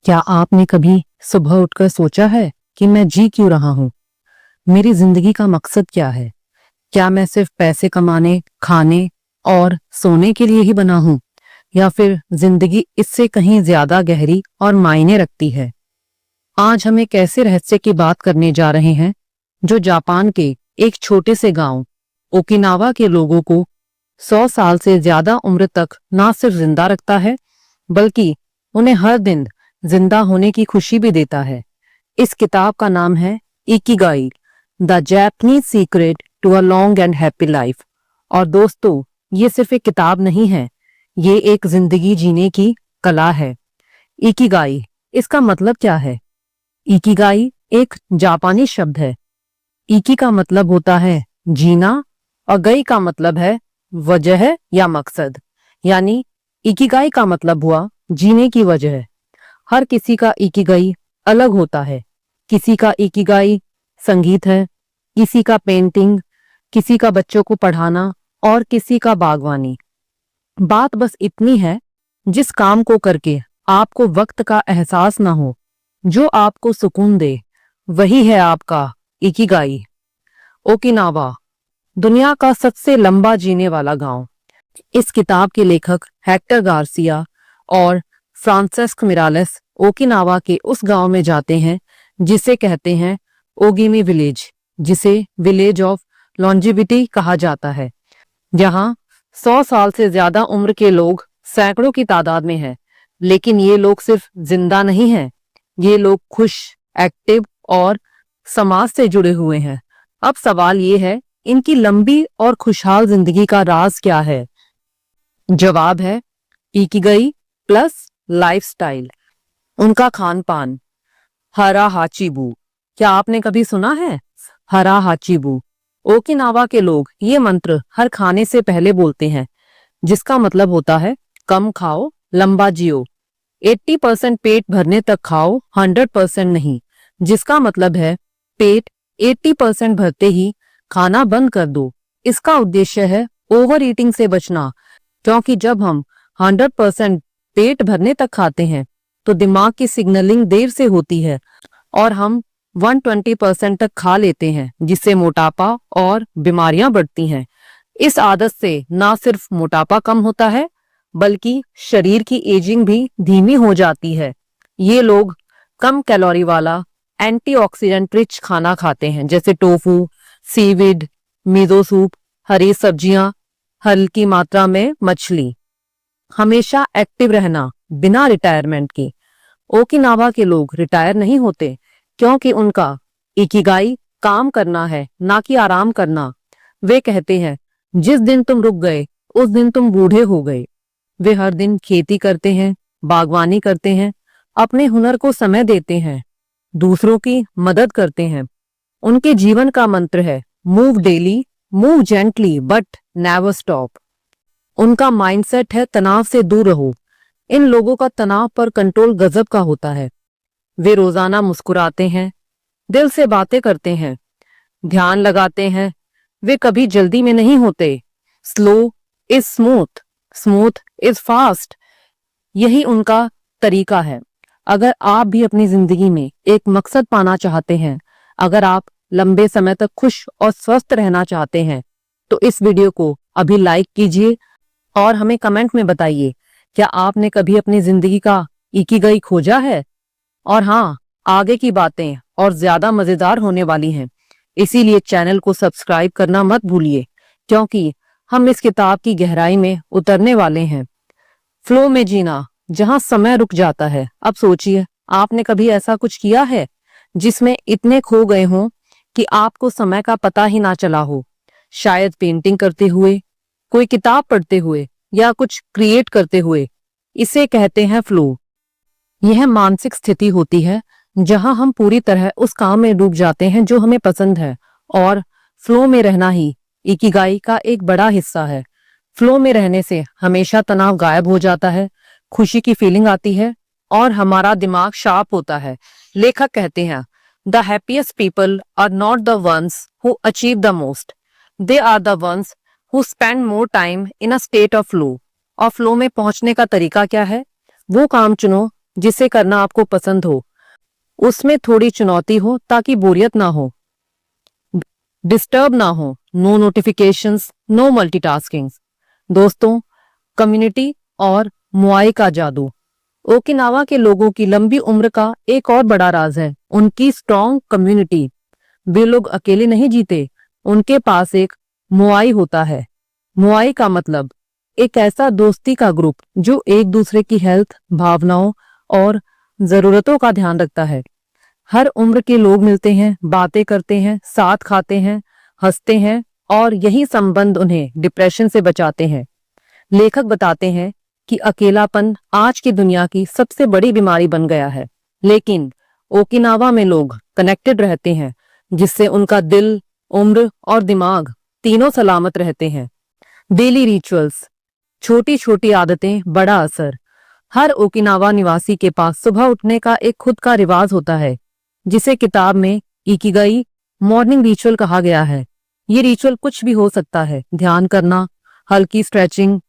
क्या आपने कभी सुबह उठकर सोचा है कि मैं जी क्यों रहा हूं? मेरी जिंदगी का मकसद क्या है? क्या मैं सिर्फ पैसे कमाने, खाने और सोने के लिए ही बना हूं? या फिर जिंदगी इससे कहीं ज्यादा गहरी और मायने रखती है? आज हम एक ऐसे रहस्य की बात करने जा रहे हैं जो जापान के एक छोटे से गांव ओकिनावा के लोगों को 100 साल से ज्यादा उम्र तक ना सिर्फ जिंदा रखता है, बल्कि उन्हें हर दिन जिंदा होने की खुशी भी देता है। इस किताब का नाम है Ikigai, the Japanese secret to a long and happy life. और दोस्तों, ये सिर्फ एक किताब नहीं है, ये एक जिंदगी जीने की कला है। इकिगाई, इसका मतलब क्या है? इकिगाई एक जापानी शब्द है। इकी का मतलब होता है जीना और गई का मतलब है वजह या मकसद। यानी इकिगाई का मतलब हुआ जीने की वजह। हर किसी का इकिगाई अलग होता है। किसी का इकिगाई संगीत है, किसी का पेंटिंग, किसी का बच्चों को पढ़ाना और किसी का बागवानी। बात बस इतनी है, जिस काम को करके आपको वक्त का एहसास ना हो, जो आपको सुकून दे, वही है आपका इकिगाई। ओकिनावा, दुनिया का सबसे लंबा जीने वाला गांव। इस किताब के लेखक हेक्टर गार्सिया और फ्रांसिस्क मिरालेस ओकिनावा के उस गांव में जाते हैं जिसे कहते हैं ओगिमी विलेज, जिसे विलेज ऑफ लॉन्जिविटी कहा जाता है। यहाँ 100 साल से ज्यादा उम्र के लोग सैकड़ों की तादाद में हैं। लेकिन ये लोग सिर्फ जिंदा नहीं हैं, ये लोग खुश, एक्टिव और समाज से जुड़े हुए हैं। अब सवाल ये है, इनकी लंबी और खुशहाल जिंदगी का राज क्या है? जवाब है इकिगाई प्लस लाइफस्टाइल। उनका खान पान, हरा हाचीबू। क्या आपने कभी सुना है हरा हाचीबू? ओकिनावा के लोग ये मंत्र हर खाने से पहले बोलते हैं, जिसका मतलब होता है कम खाओ, लंबा जियो। 80% पेट भरने तक खाओ, 100% नहीं। जिसका मतलब है पेट 80% भरते ही खाना बंद कर दो। इसका उद्देश्य है ओवर ईटिंग से बचना, क्योंकि जब हम 100% पेट भरने तक खाते हैं तो दिमाग की सिग्नलिंग देर से होती है और हम 120% तक खा लेते हैं, जिससे मोटापा और बीमारियां बढ़ती हैं। इस आदत से ना सिर्फ मोटापा कम होता है, बल्कि शरीर की एजिंग भी धीमी हो जाती है। ये लोग कम कैलोरी वाला एंटीऑक्सीडेंट रिच खाना खाते हैं, जैसे टोफू, सीविड, मिसो सूप, हरी सब्जियां, हल्की मात्रा में मछली। हमेशा एक्टिव रहना बिना रिटायरमेंट के। ओकिनावा के लोग रिटायर नहीं होते, क्योंकि उनका इकिगाई काम करना है, ना कि आराम करना। वे कहते हैं, जिस दिन तुम रुक गए उस दिन तुम बूढ़े हो गए। वे हर दिन खेती करते हैं, बागवानी करते हैं, अपने हुनर को समय देते हैं, दूसरों की मदद करते हैं। उनके जीवन का मंत्र है move daily, move gently but never stop. उनका माइंडसेट है तनाव से दूर रहो। इन लोगों का तनाव पर कंट्रोल गजब का होता है। वे रोजाना मुस्कुराते हैं, दिल से बातें करते हैं, ध्यान लगाते हैं। वे कभी जल्दी में नहीं होते। Slow is smooth, smooth is fast. यही उनका तरीका है। अगर आप भी अपनी जिंदगी में एक मकसद पाना चाहते हैं, अगर आप लंबे समय तक खुश और स्वस्थ रहना चाहते हैं, तो इस वीडियो को अभी लाइक कीजिए और हमें कमेंट में बताइए, क्या आपने कभी अपनी जिंदगी का इकिगाई खोजा है? और हाँ, आगे की बातें और ज्यादा मजेदार होने वाली हैं, इसीलिए चैनल को सब्सक्राइब करना मत भूलिए, क्योंकि हम इस किताब की गहराई में उतरने वाले हैं। फ्लो में जीना, जहां समय रुक जाता है। अब सोचिए, आपने कभी ऐसा कुछ किया है जिसमें इतने खो गए हों कि आपको समय का पता ही ना चला हो? शायद पेंटिंग करते हुए, कोई किताब पढ़ते हुए या कुछ क्रिएट करते हुए। इसे कहते हैं फ्लो। यह मानसिक स्थिति होती है जहां हम पूरी तरह उस काम में डूब जाते हैं जो हमें पसंद है, और फ्लो में रहना ही इकिगाई का एक बड़ा हिस्सा है। फ्लो में रहने से हमेशा तनाव गायब हो जाता है, खुशी की फीलिंग आती है और हमारा दिमाग शार्प होता है। लेखक कहते हैं, the happiest people are not the ones who achieve the most, they are the ones who spend more time in a state of flow. और फ्लो में पहुंचने का तरीका क्या है? वो काम चुनो जिसे करना आपको पसंद हो, उसमें थोड़ी चुनौती हो ताकि बोरियत ना हो, डिस्टर्ब ना हो, नो नोटिफिकेशंस, नो मल्टीटास्किंग। दोस्तों, कम्युनिटी और मुआई का जादू। ओकिनावा के लोगों की लंबी उम्र का एक और बड़ा राज है उनकी स्ट्रॉन्ग कम्युनिटी। वे लोग अकेले नहीं जीते, उनके पास एक मुआई होता है। मुआई का मतलब एक ऐसा दोस्ती का ग्रुप जो एक दूसरे की हेल्थ, भावनाओं और जरूरतों का ध्यान रखता है। हर उम्र के लोग मिलते हैं, बातें करते हैं, साथ खाते हैं, हंसते हैं और यही संबंध उन्हें डिप्रेशन से बचाते हैं। लेखक बताते हैं कि अकेलापन आज की दुनिया की सबसे बड़ी बीमारी बन गया है, लेकिन ओकिनावा में लोग कनेक्टेड रहते हैं, जिससे उनका दिल, उम्र और दिमाग तीनों सलामत रहते हैं। डेली रिचुअल्स, छोटी छोटी आदतें, बड़ा असर। हर ओकिनावा निवासी के पास सुबह उठने का एक खुद का रिवाज होता है, जिसे किताब में इकिगाई मॉर्निंग रिचुअल कहा गया है। ये रिचुअल कुछ भी हो सकता है, ध्यान करना, हल्की स्ट्रेचिंग,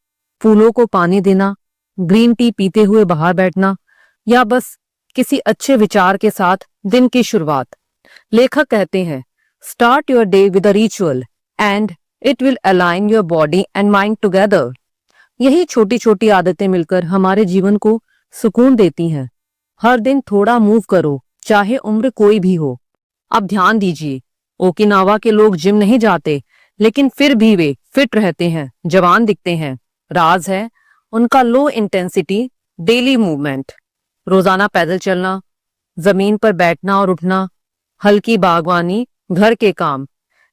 फूलों को पानी देना, ग्रीन टी पीते हुए बाहर बैठना या बस किसी अच्छे विचार के साथ दिन की शुरुआत। लेखक कहते हैं, start your day with a ritual and it will align your body and mind together. यही छोटी छोटी आदतें मिलकर हमारे जीवन को सुकून देती हैं। हर दिन थोड़ा मूव करो, चाहे उम्र कोई भी हो। अब ध्यान दीजिए, ओकिनावा के लोग जिम नहीं जाते, लेकिन फिर भी वे फिट रहते हैं, जवान दिखते हैं। राज है उनका लो इंटेंसिटी डेली मूवमेंट। रोजाना पैदल चलना, जमीन पर बैठना और उठना, हल्की बागवानी, घर के काम।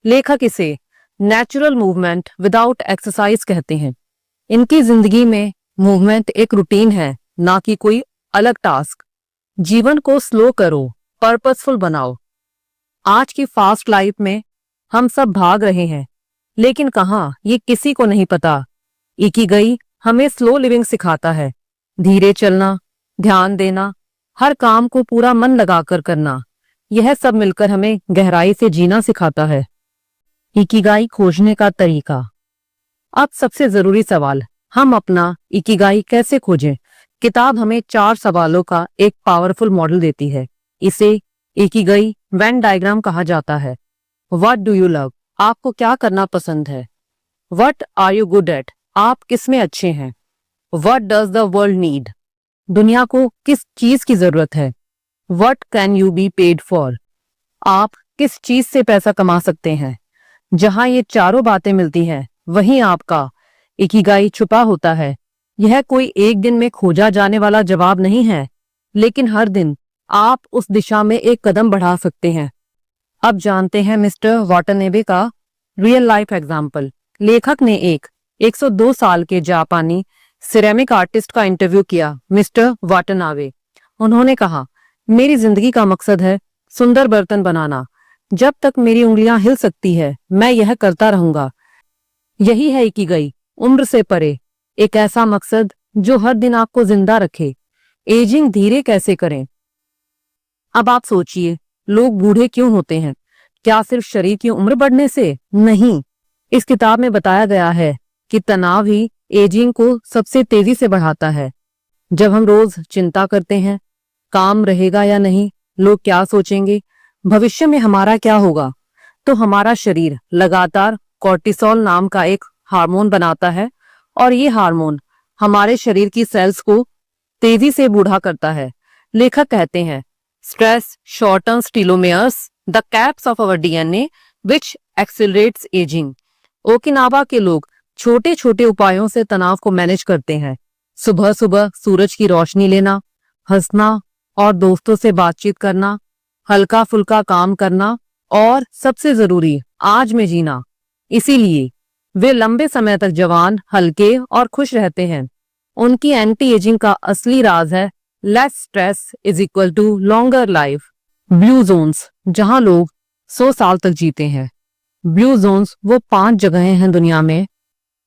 लेखक इसे नेचुरल मूवमेंट विदाउट एक्सरसाइज कहते हैं। इनकी जिंदगी में मूवमेंट एक रूटीन है, ना कि कोई अलग टास्क। जीवन को स्लो करो, पर्पसफुल बनाओ। आज की फास्ट लाइफ में हम सब भाग रहे हैं, लेकिन कहाँ, ये किसी को नहीं पता। इकिगाई हमें स्लो लिविंग सिखाता है, धीरे चलना, ध्यान देना, हर काम को पूरा मन लगाकर करना। यह सब मिलकर हमें गहराई से जीना सिखाता है। इकिगाई खोजने का तरीका। अब सबसे जरूरी सवाल, हम अपना इकिगाई कैसे खोजें? किताब हमें 4 सवालों का एक पावरफुल मॉडल देती है। इसे इकिगाई वेन डायग्राम कहा जाता है। What do you love? आपको क्या करना पसंद है? What are you good at? आप किसमें अच्छे हैं? What does the world need? दुनिया को किस चीज की जरूरत है? What can you be paid for? आप किस चीज से पैसा कमा सकते हैं? जहां ये चारों बातें मिलती हैं, वहीं आपका इकिगाई छुपा होता है। यह कोई एक दिन में खोजा जाने वाला जवाब नहीं है, लेकिन हर दिन आप उस दिशा में एक कदम बढ़ा सकते हैं। अब जानते हैं मिस्टर वाटनाबे का रियल लाइफ एग्जाम्पल। लेखक ने एक 102 साल के जापानी सिरेमिक आर्टिस्ट का इंटरव्यू किया। मिस्टर वाटनाबे, उन्होंने कहा, मेरी जिंदगी का मकसद है सुंदर बर्तन बनाना। जब तक मेरी उंगलियां हिल सकती है, मैं यह करता रहूंगा। यही है इकिगाई, उम्र से परे, एक ऐसा मकसद जो हर दिन आपको जिंदा रखे। एजिंग धीरे कैसे करें? अब आप सोचिए, लोग बूढ़े क्यों होते हैं? क्या सिर्फ शरीर की उम्र बढ़ने से? नहीं। इस किताब में बताया गया है कि तनाव ही एजिंग को सबसे तेजी से बढ़ाता है। जब हम रोज चिंता करते हैं, काम रहेगा या नहीं, लोग क्या सोचेंगे, भविष्य में हमारा क्या होगा, तो हमारा शरीर लगातार कॉर्टिसोल नाम का एक हार्मोन बनाता है और ये हार्मोन हमारे शरीर की सेल्स को तेजी से बूढ़ा करता है। लेखक कहते हैं, stress shortens telomeres, the caps of our DNA which accelerates ageing. Okinawa के लोग छोटे छोटे उपायों से तनाव को मैनेज करते हैं। सुबह सुबह सूरज की रोशनी लेना, हंसना और दोस्तों से बातचीत करना, हल्का फुल्का काम करना और सबसे जरूरी, आज में जीना। इसीलिए वे लंबे समय तक जवान, हल्के और खुश रहते हैं। उनकी एंटी एजिंग का असली राज है less stress is equal to longer life. Blue zones, जहां लोग 100 साल तक जीते हैं। ब्लू जोन्स वो 5 जगहें हैं दुनिया में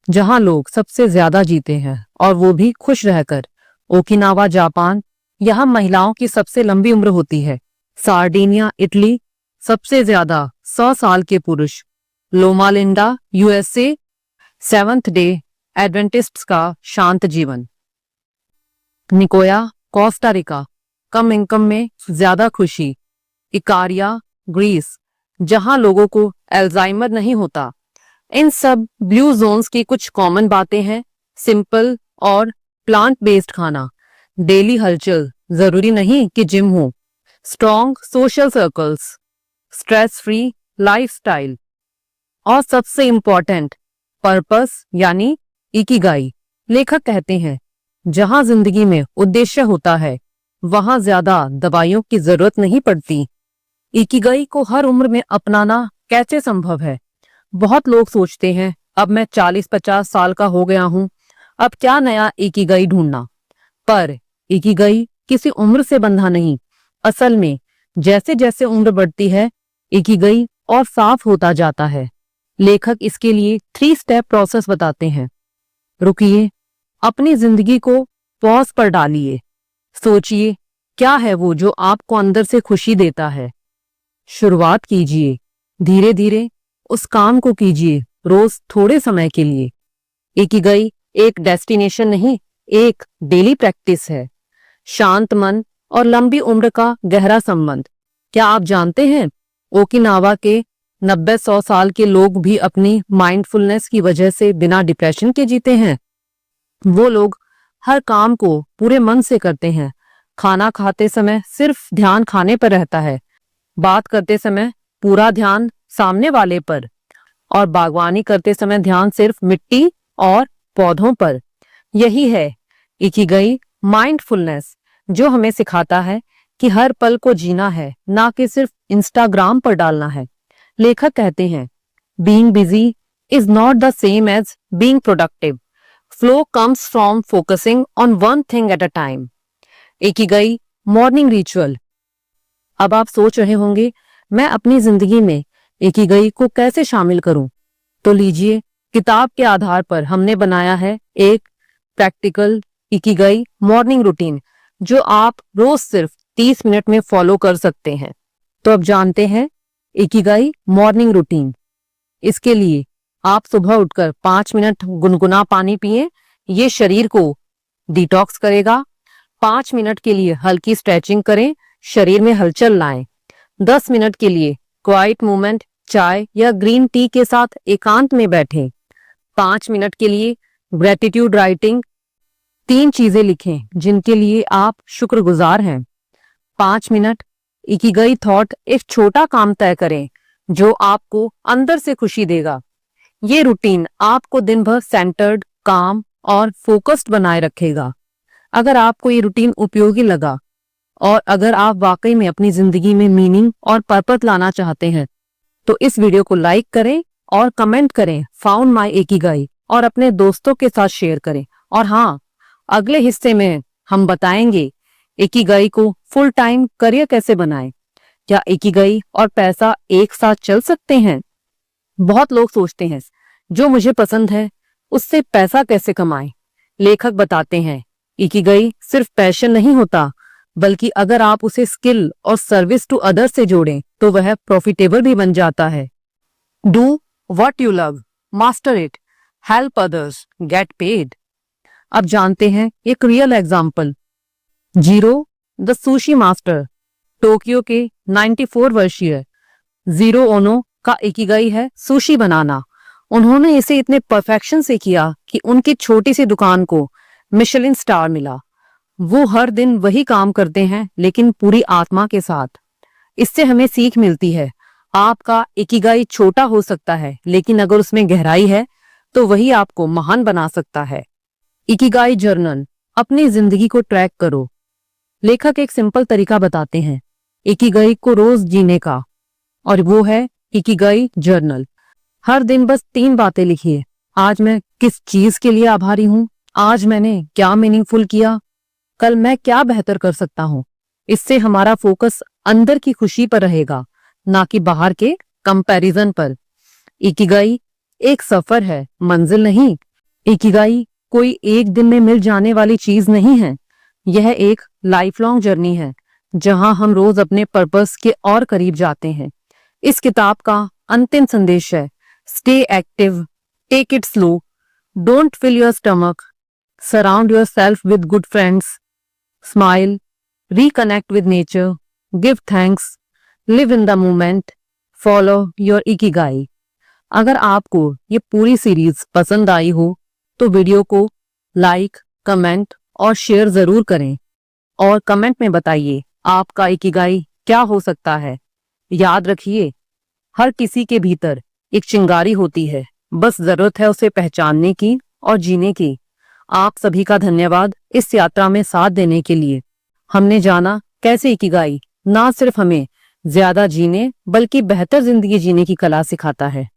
जहां लोग सबसे ज्यादा जीते हैं, और वो भी खुश रहकर। ओकिनावा जापान, यहाँ महिलाओं की सबसे लंबी उम्र होती है। सार्डिनिया इटली, सबसे ज्यादा 100 साल के पुरुष। Loma Linda USA, 7th day Adventists का शांत जीवन। निकोया कोस्टा रिका, कम इनकम में ज्यादा खुशी। इकारिया, ग्रीस, जहां लोगों को अल्जाइमर नहीं होता। इन सब ब्लू जोन्स की कुछ कॉमन बातें हैं। सिंपल और प्लांट बेस्ड खाना, डेली हलचल, जरूरी नहीं कि जिम हो, strong social circles, stress free lifestyle, और सबसे इंपॉर्टेंट पर्पस यानी इकिगाई। लेखक कहते हैं जहां जिंदगी में उद्देश्य होता है वहां ज्यादा दवाइयों की जरूरत नहीं पड़ती। इकिगाई को हर उम्र में अपनाना कैसे संभव है? बहुत लोग सोचते हैं अब मैं 40-50 साल का हो गया हूं, अब क्या नया इकिगाई ढूंढना। पर इकिगाई किसी उम्र से बंधा नहीं। असल में जैसे जैसे उम्र बढ़ती है इकिगाई और साफ होता जाता है। लेखक इसके लिए 3 स्टेप प्रोसेस बताते हैं। रुकिए, अपनी जिंदगी को पॉज पर डालिए, सोचिए क्या है वो जो आपको अंदर से खुशी देता है। शुरुआत कीजिए, धीरे धीरे उस काम को कीजिए, रोज थोड़े समय के लिए। इकिगाई एक डेस्टिनेशन नहीं, एक डेली प्रैक्टिस है। शांत मन और लंबी उम्र का गहरा संबंध। क्या आप जानते हैं ओकिनावा के 90-100 साल के लोग भी अपनी माइंडफुलनेस की वजह से बिना डिप्रेशन के जीते हैं। वो लोग हर काम को पूरे मन से करते हैं। खाना खाते समय सिर्फ ध्यान खाने पर रहता है, बात करते समय पूरा ध्यान सामने वाले पर, और बागवानी करते समय ध्यान सिर्फ मिट्टी और पौधों पर। यही है इकिगाई माइंडफुलनेस, जो हमें सिखाता है कि हर पल को जीना है, ना कि सिर्फ इंस्टाग्राम पर डालना है। लेखक कहते हैं being busy is not the same as being productive. Flow comes from focusing on one thing at a time. Ikigai morning ritual. अब आप सोच रहे होंगे मैं अपनी जिंदगी में इकिगाई को कैसे शामिल करूं? तो लीजिए, किताब के आधार पर हमने बनाया है एक प्रैक्टिकल इकिगाई मॉर्निंग रूटीन जो आप रोज सिर्फ 30 मिनट में फॉलो कर सकते हैं। तो अब जानते हैं इकिगाई मॉर्निंग रूटीन। इसके लिए आप सुबह उठकर 5 मिनट गुनगुना पानी पिए, ये शरीर को डिटॉक्स करेगा। 5 मिनट के लिए हल्की स्ट्रेचिंग करें, शरीर में हलचल लाएं। 10 मिनट के लिए क्वाइट मूवमेंट, चाय या ग्रीन टी के साथ एकांत में बैठें। 5 मिनट के लिए ग्रेटिट्यूड राइटिंग, 3 चीजें लिखें जिनके लिए आप शुक्रगुजार हैं। 5 मिनट इकिगाई थॉट, एक छोटा काम तय करें जो आपको अंदर से खुशी देगा। ये रूटीन आपको दिन भर सेंटर्ड, काम और फोकस्ड बनाए रखेगा। अगर आपको ये रूटीन उपयोगी लगा और अगर आप वाकई में अपनी जिंदगी में मीनिंग और पर्पस लाना चाहते हैं तो इस वीडियो को लाइक करें और कमेंट करें फाउंड माय इकिगाई, और अपने दोस्तों के साथ शेयर करें। और हाँ, अगले हिस्से में हम बताएंगे इकिगाई को फुल टाइम करियर कैसे बनाएं। क्या इकिगाई और पैसा एक साथ चल सकते हैं? बहुत लोग सोचते हैं जो मुझे पसंद है उससे पैसा कैसे कमाएं। लेखक बताते हैं इकिगाई सिर्फ पैशन नहीं होता, बल्कि अगर आप उसे स्किल और सर्विस टू अदर से जोड़ें तो वह प्रॉफिटेबल भी बन जाता है। Do what you love, master it, help others, get paid. अब जानते हैं एक real example. Zero the sushi master, Tokyo के 94 वर्षीय जीरो ओनो का इकिगाई है सुशी बनाना। उन्होंने इसे इतने परफेक्शन से किया कि उनकी छोटी सी दुकान को मिशेलिन स्टार मिला। वो हर दिन वही काम करते हैं लेकिन पूरी आत्मा के साथ। इससे हमें सीख मिलती है आपका इकिगाई छोटा हो सकता है लेकिन अगर उसमें गहराई है तो वही आपको महान बना सकता है। इकिगाई जर्नल, अपनी जिंदगी को ट्रैक करो। लेखक एक सिंपल तरीका बताते हैं इकिगाई को रोज जीने का, और वो है इकिगाई जर्नल। हर दिन बस 3 बातें लिखिए। आज मैं किस चीज के लिए आभारी हूँ, आज मैंने क्या मीनिंगफुल किया, कल मैं क्या बेहतर कर सकता हूँ। इससे हमारा फोकस अंदर की खुशी पर रहेगा, ना कि बाहर के कंपैरिजन पर। इकिगाई एक सफर है, मंजिल नहीं। इकिगाई कोई एक दिन में मिल जाने वाली चीज नहीं है, यह एक लाइफ लॉन्ग जर्नी है जहां हम रोज अपने पर्पस के और करीब जाते हैं। इस किताब का अंतिम संदेश है stay active, take it slow, don't fill your stomach, surround yourself with good friends, smile, reconnect with nature, give thanks, live in the moment, follow your ikigai। अगर आपको ये पूरी सीरीज पसंद आई हो तो वीडियो को लाइक, कमेंट और share जरूर करें और कमेंट में बताइए आपका इकिगाई क्या हो सकता है। याद रखिए, हर किसी के भीतर एक चिंगारी होती है, बस जरूरत है उसे पहचानने की और जीने की। आप सभी का धन्यवाद इस यात्रा में साथ देने के लिए। हमने जाना कैसे इकिगाई ना सिर्फ हमें ज्यादा जीने बल्कि बेहतर जिंदगी जीने की कला सिखाता है।